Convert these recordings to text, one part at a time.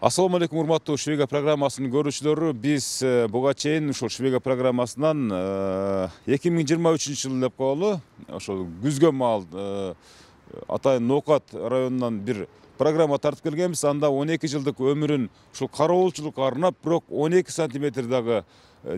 Assalamu alaikum, урматтуу Швега программасынын көрүүчүлөрү. Биз буга чейин ушул Швега программасынан 2023 жыл деп коелу. Ошол күзгө маал Атайын Ноокат районунан бир программа тартып келгенбиз. Анда 12 жылдык өмүрүн ушул кароолчулукка арнап, бирок 12 сантиметр дагы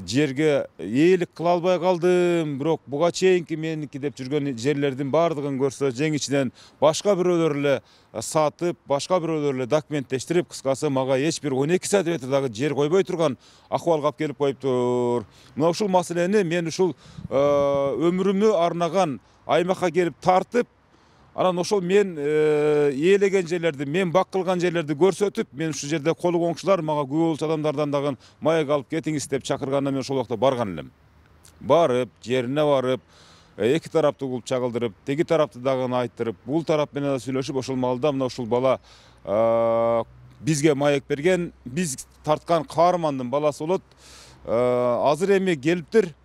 жерге ээлик кыла албай калдым. Бирок буга чейинки меники деп жүргөн жерлердин баардыгын көрсө, жең ичинен башка бирөөлөр эле сатып, башка бирөөлөр эле документтештирип, кыскасы мага эч бир 12 сантиметр дагы жер койбой турган акыбалга алып келип коюптур. Мына ушул маселени мен ушул өмүрүмү арнаган аймакка келип тартып, анан ошол мен ээлеген жерлерди, мен бак кылган жерлерди көрсөтүп, мен ушул жерде колу коңшулар мага күбө болчу адамдардан дагы маек алып кетиңиз деп чакырганда мен ошол убакта барган элем. Барып, жерине барып, эки тарапты кылып чагылдырып, теги тарапты дагы айттырып, бул тарап менен да сүйлөшүп, ошол маалда мына ушул бала бизге маек берген, биз тарткан каармандын баласы болот. Азыр эми келиптир.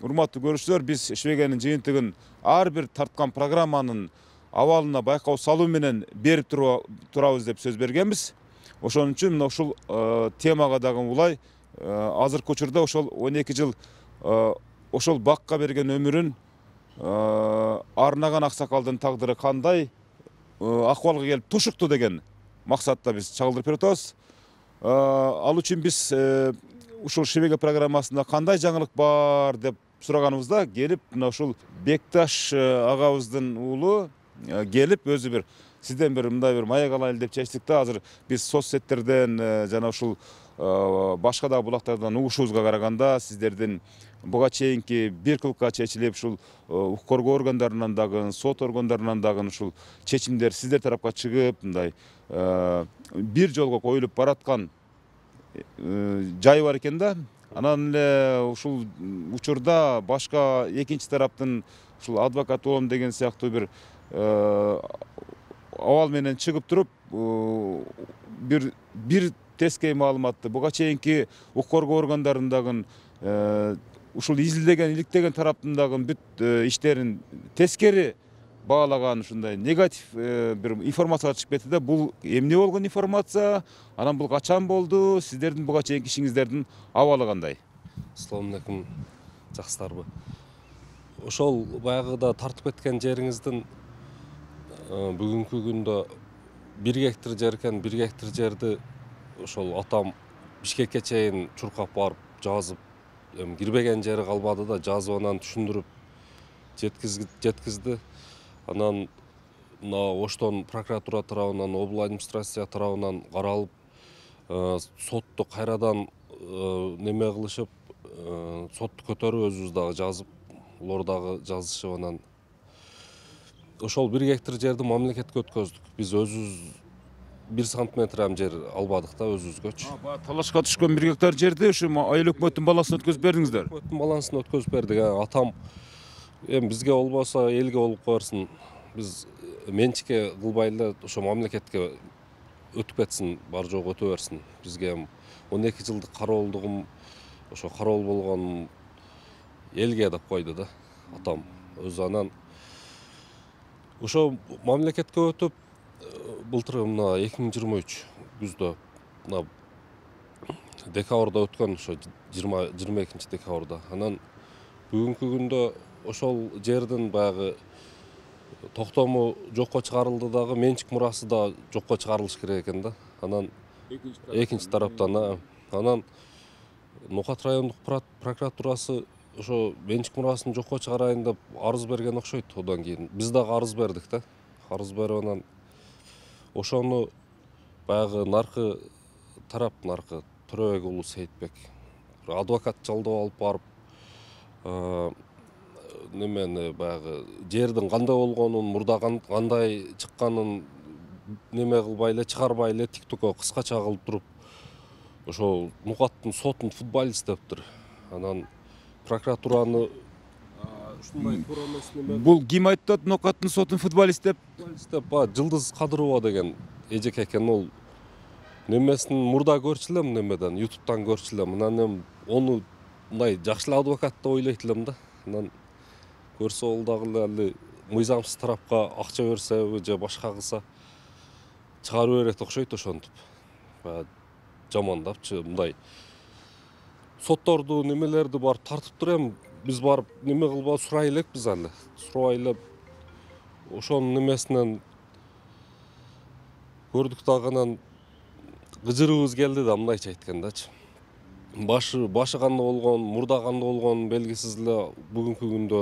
Урматтуу көрүүчүлөр, биз Швегенин жыйынтыгын ар бир тарткан программанын абалына байкоо салуу менен берип турабыз деп сөз бергенбиз. Ошон үчүн мына ушул темага дагы улай азыркы учурда ошол 12 жыл ошол бакка берген өмүрүн арнаган аксакалдын тагдыры кандай акыбалга келип тушукту деген максатта биз чагылдырып берип атабыз. Ал үчүн биз ушул Швега программасында кандай жаңылык бар деп сураганыбызда, келип мына ушул Бекташ агабыздын уулу келип өзү бир сизден бир мындай бир маек алайлы деп чечтик да. Азыр биз соцсеттерден жана ушул башка да булактардан угушубузга караганда, сиздердин буга чейинки бир кылыкка чечилип, ушул укук коргоо органдарынан дагы, сот органдарынан дагы ушул чечимдер сиздер тарапка чыгып, мындай бир жолго коюлуп бараткан жай бар экен да. Анан эле ушул учурда башка экинчи тараптын ушул адвокат болом деген сыяктуу бир абал менен чыгып туруп, бир тескей маалыматты буга чейинки укук коргоо органдарындагы ушул изилдеген, иликтеген тараптын дагы бүт иштерин тескери баалаган, ушундай негатив бир информация чыгып кетти да. Бул эмне болгон информация? Анан бул качан болду? Сиздердин буга чейинки ишиңиздердин абалы кандай? Ассаламу алейкум, жакшыларбы? Ошол баягыда тартып кеткен жериңиздин бүгүнкү күндө 1 гектар жер экен. 1 гектар жерди ошол атам Бишкекке чейин чуркап барып жазып, кирбеген жери калбады да, жазып анан түшүндүрүп жеткизди. Анан мына оштон прокуратура тарабынан, обл администрация тарабынан каралып, сотту кайрадан неме кылышып, сотту көтөрүп өзүбүз дагы жазып, улар дагы жазышып, анан ошол 1 гектар жерди мамлекетке өткөздүк. Биз өзүбүз 1 сантиметр ам жер албадык да өзүбүзгөчү. Талашка түшкөн 1 гектар жерди ушу айыл өкмөттүн баласына өткөзүп бердиңиздер. Өкмөттүн баласына өткөзүп бердик. Атам эми бизге болбосо элге болуп коерсун. Биз менчикке кылбай эле ошо мамлекетке өтүп кетсин, бар жогу өтө берсин. Бизге 12 жылдык кароолдугум, ошо кароол болгонум элге деп койду да атам өзү. Анан ошо мамлекетке өтүп, былтыр мына 2023 күздө мына декабрда өткөн, ошо 22 декабрда. Анан бүгүнкү күндө ошол жердин баягы токтому жокко чыгарылды дагы, менчик мурасы да жокко чыгарылыш керек экен да. Анан экинчи тараптан анан Ноокат райондук прокуратурасы ошо менчик мурасын жокко чыгарайын деп арыз берген окшойт. Одан кийин биз дагы арыз бердик да. Арыз берип анан ошону баягы наркы тарап, наркы Төрөбек уулу Сейитбек адвокат жалдап алып барып, немени баягы жердин кандай болгонун, мурда кандай чыкканын неме кылбай эле, чыгарбай эле тиктокко кыскача кылып туруп, ошол Ноокаттын сотун футболист дептир. Анан прокуратураны ушундай туура эмес неме. Бул ким айтты Ноокаттын сотун футболист деп? Жылдыз Кадырова деген эжеке экен. Ол немесин мурда көрчү элем, немеден, ютубтан көрчү элем. Анан эми ону мындай жакшы эле адвокат деп ойлойт элем да. Анан көрсө ол дагы эле мыйзамсыз тарапка акча берсе же башка кылса чыгарып берет окшойт ошентип. жамандапчы мындай сотторду немелерди барып тартып турам, биз барып неме кылбай сурай элекпиз аны. Сурай элеп ошонун немесинен көрдүк дагы анан кыжырыбыз келди да, мындайча айткандачы. Башы кандай болгон, мурда кандай болгон белгисиз эле бүгүнкү күндө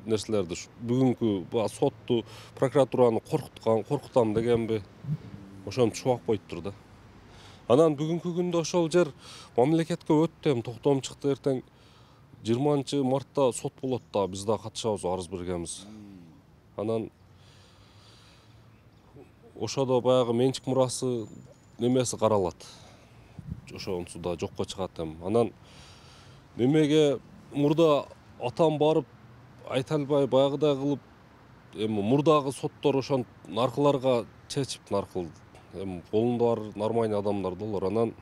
нерселерди бүгүнкү сотту, прокуратураны коркутам дегенби, ошону чубак коюптур да. Анан бүгүнкү күндө ошол жер мамлекетке өттү, эми токтом чыкты, эртең 20 мартта сот болот да, биз да катышабыз, арыз бергенбиз. Анан ошодо баягы менчик мурасы немеси каралат. Ошонусу да жокко чыгат эми. Анан немеге мурда атам барып айта албай баягыдай кылып, эми мурдагы соттор ошон наркыларга чечип, наркыл эми колунда бар нормальный адамдар долор. Анан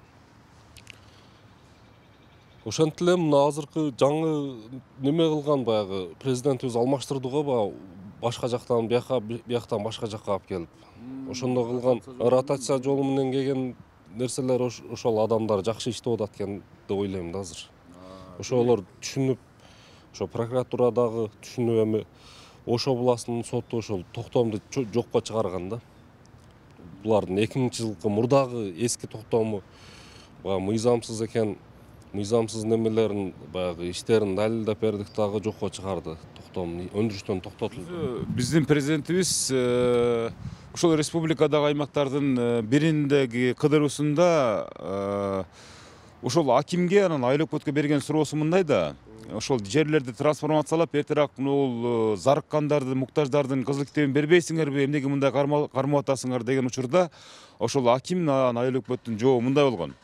ошентип эле мына азыркы жаңы неме кылган баягы президентибиз алмаштырды го, баягы башка жактан бияктан башка жакка алып келип. Ошондой кылган ротация жолу менен келген нерселер ошол адамдар жакшы иштеп атат экен деп ойлойм да азыр. Ошолор түшүнүп, ошо прокуратура дагы түшүнүп, эми Ошо областынын соту ошол токтомду жокко чыгарган да. Булардын 2000-жылкы мурдагы эски токтому баягы мыйзамсыз экен, мыйзамсыз немелерин баягы иштерин далилдеп бердик дагы жокко чыгарды. Токтом өндүрүштөн токтотулду. Биздин президентибиз ошол республикадагы аймактардын бириндеги кыдыруусунда ошол акимге анан Айлыкбөткө берген суроосу мындай да: ошол жерлерди трансформациялап эртерээк бул зарыккандарды, муктаждардын кызыл китебин бербейсиңерби, эмнеге мындай кармап атасыңар деген учурда ошол аким Айлыкбөттүн жообу мындай болгон: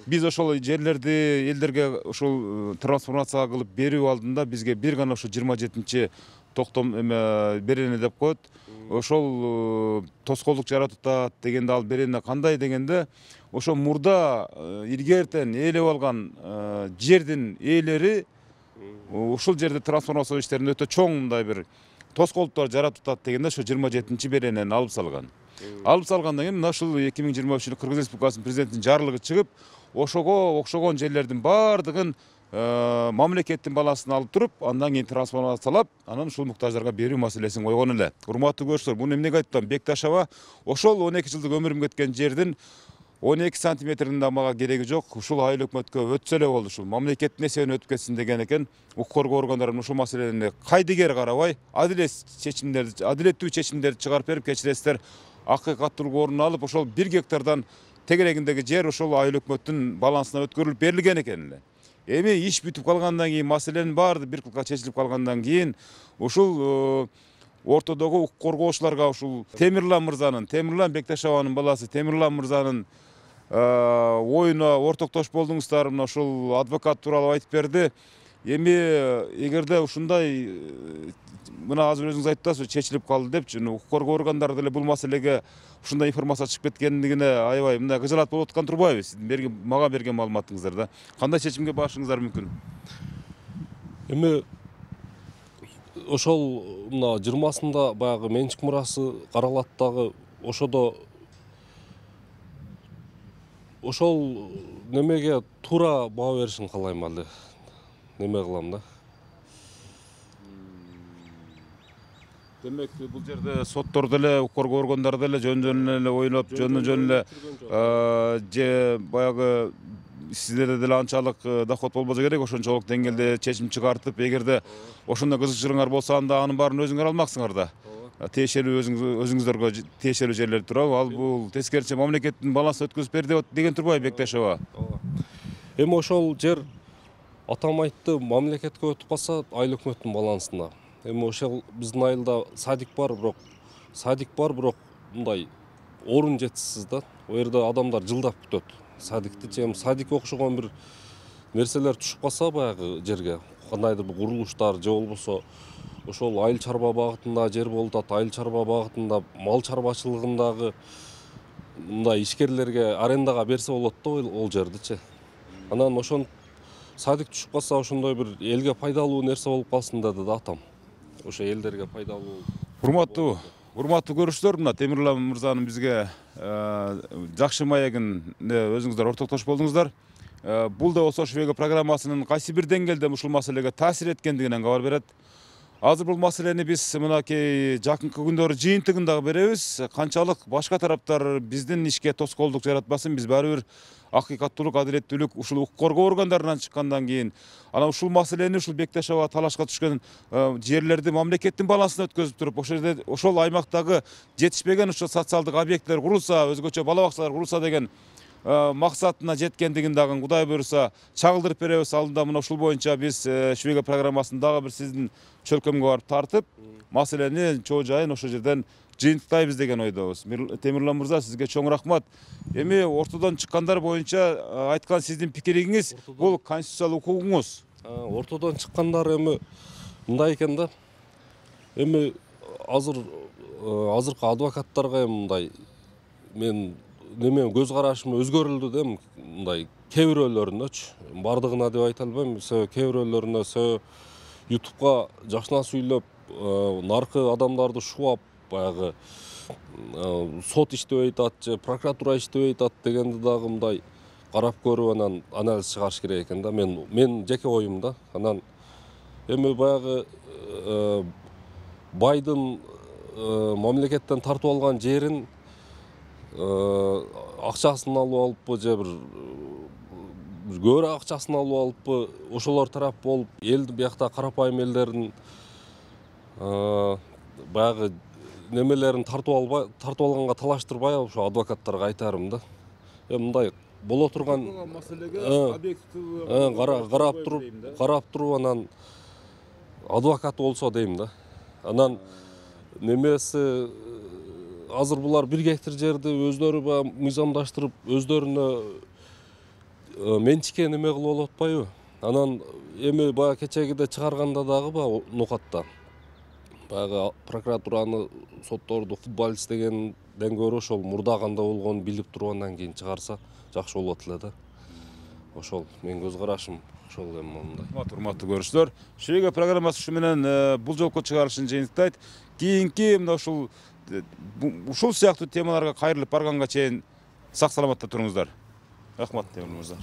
биз ошол жерлерди элдерге ошол трансформация кылып берүү алдында бизге бир гана ошо 27-чи токтом берени деп коет. Ошол тоскоолдук жаратып атат дегенде, ал берени кандай дегенде, ошо мурда илгертен ээлеп алган жердин ээлери ушул жерде трансформация иштерин өтө чоң мындай бир тоскоолдуктар жаратып атат дегенде, ошо 27-чи беренени алып салган. Алып салгандан кийин мына ушул 2023 Кыргыз Республикасынын президентинин жарлыгы чыгып, ошого окшогон жерлердин баардыгын мамлекеттин балансына алып туруп, андан кийин трансформациялап, анан ушул муктаждарга берүү маселесин койгон эле. Урматтуу көрүүчүлөр, буну эмнеге айттым? Бекташева ошол 12 жылдык өмүрүм кеткен жердин 12 сантиметрдин да мага кереги жок. Ушул Айлыкбөткө өтсө эле болду, ушул мамлекеттин эсебинен өтүп кетсин деген экен. Укук коргоо органдары ушул маселени кайдыгер карабай, адилеттүү чечимдерди чыгарып берип, кечиресиздер, акыйкаттуулук орун алып, ошол 1 гектардан тегерегиндеги жер ошол Айлыкбөттүн балансына өткөрүлүп берилген экен эле. Эми иш бүтүп калгандан кийин, маселенин баары бир кылка чечилип калгандан кийин, ушул ортодогу укук коргоочуларга ушул Темирлан Бекташеванын баласы Темирлан мырзанын оюна ортоктош болдуңуздар, мына ушул адвокат тууралуу айтып берди. Эми эгерде ушундай мына азыр өзүңүз айтып атасыз, чечилип калды депчи, укук коргоо органдары деле бул маселеге ушундай информация чыгып кеткендигине аябай мындай кыжалат болуп аткан турбайбы? Сиздин мага берген маалыматыңыздар да. Кандай чечимге барышыңыздар мүмкүн? Эми ошол мына 20-сында баягы менчик мурасы каралат дагы, ошодо ошол немеге туура баа беришин каалайм, али неме кылам да. Демек, бул жерде соттор деле, укук коргоо органдары деле жөн эле ойлоп, жөн эле же баягы сиздерде деле анчалык доход болбосо керек, ошончолук деңгээлде чечим чыгартып, эгерде ошондой кызыкчылыгыңар болсо, анда анын баарын өзүңөр алмаксыңар да. Тиешелүү өзүңүздөргө тиешелүү жерлер турабы? Ал бул тескерисинче мамлекеттин балансына өткөзүп берди деген турбайбы, Бекташева? Эми ошол жер атам айтты, мамлекетке өтүп калса Айлыкбөттүн балансына. Эми ошол биздин айылда садик бар, бирок мындай орун жетишсиз да. О жерде адамдар жылдап күтөт садикти. Эми садикке окшогон бир нерселер түшүп калса баягы жерге, кандайдыр бир курулуштар же болбосо ошол айыл чарба багытында жер болуп атат, айыл чарба багытында мал чарбачылыгындагы мындай ишкерлерге арендага берсе болот да ол жердичи. Анан ошон садик түшүп калса, ошондой бир элге пайдалуу нерсе болуп калсын деди да атам. Ошо элдерге пайдалуу. Урматтуу Урматтуу көрүүчүлөр, мына Темирлан мырзанын бизге жакшы маегин өзүңүздөр ортоктош болдуңуздар. Бул да болсо Швега программасынын кайсы бир деңгээлде ушул маселеге таасир эткендигинен кабар берет. Азыр бул маселени биз мынакей жакынкы күндөрү жыйынтыгында беребиз. Канчалык башка тараптар биздин ишке тоскоолдук жаратпасын, биз баары бир акыйкаттуулук, адилеттүүлүк ушул укук коргоо органдарынан чыккандан кийин анан ушул маселени ушул Бектеш аба талашка түшкөн жерлерди мамлекеттин балансына өткөзүп туруп, ошол жерде ошол аймактагы жетишпеген ошо социалдык объекттер курулса, өзгөчө бала бакчалар курулса деген максатына жеткендигин дагы Кудай буйруса чагылдырып беребиз. Алдында мына ушул боюнча биз Швега программасын дагы бир сиздин чөлкөмгө барып тартып, маселени чоо жайын ошол жерден жыйынтыктайбыз деген ойдобуз. Темирлан мырза, сизге чоң рахмат. Эми ортодон чыккандар боюнча айткан сиздин пикириңиз бул конституциялык укугуңуз. Ортодон чыккандар эми мындай экен да. Эми азыркы адвокаттарга мындай мен неме көз карашым өзгөрүлдү да, мындай кээ бирөөлөрүнөчү. Бардыгына деп айта албайм. Кээ бирөөлөрүнө YouTube'га жакшына сүйлөп, наркы адамдарды шубап, баягы сот иштебей атат же прокуратура иштебей атат дегенди дагы мындай карап көрүп анан анализ чыгарыш керек экен да. Мен жеке оюм да. Анан эми баягы байдын мамлекеттен тартып алган жерин акчасын алып алыппы же бир көбүрөөк акчасын алып алыппы, ошолор тарап болуп, элди биякта карапайым элдердин баягы немелерин тартып алганга талаштырбай ошо адвокаттарга айтарым да. Мындай боло турган маселеге карап туруп анан адвокат болсо дейм да. Анан немеси азыр булар 1 гектар жерди өздөрү баягы мыйзамдаштырып, өздөрүнө менчикке неме кылып алып атпайбы? Анан эми баягы кечегиде чыгарганда дагы баягы нокатта баягы прокуратураны, сотторду футболист дегенден көрө ошол мурда кандай болгонун билип туруп андан кийин чыгарса жакшы болот эле да. Ошол менин көз карашым ошол эми мындай. Урматтуу көрүүчүлөр, Швега программасы ушу менен бул жолку чыгарышын жыйынтыктайт. Кийинки мына ушул сыяктуу темаларга кайрылып барганга чейин сак саламатта туруңуздар. Рахмат, Темир мырза.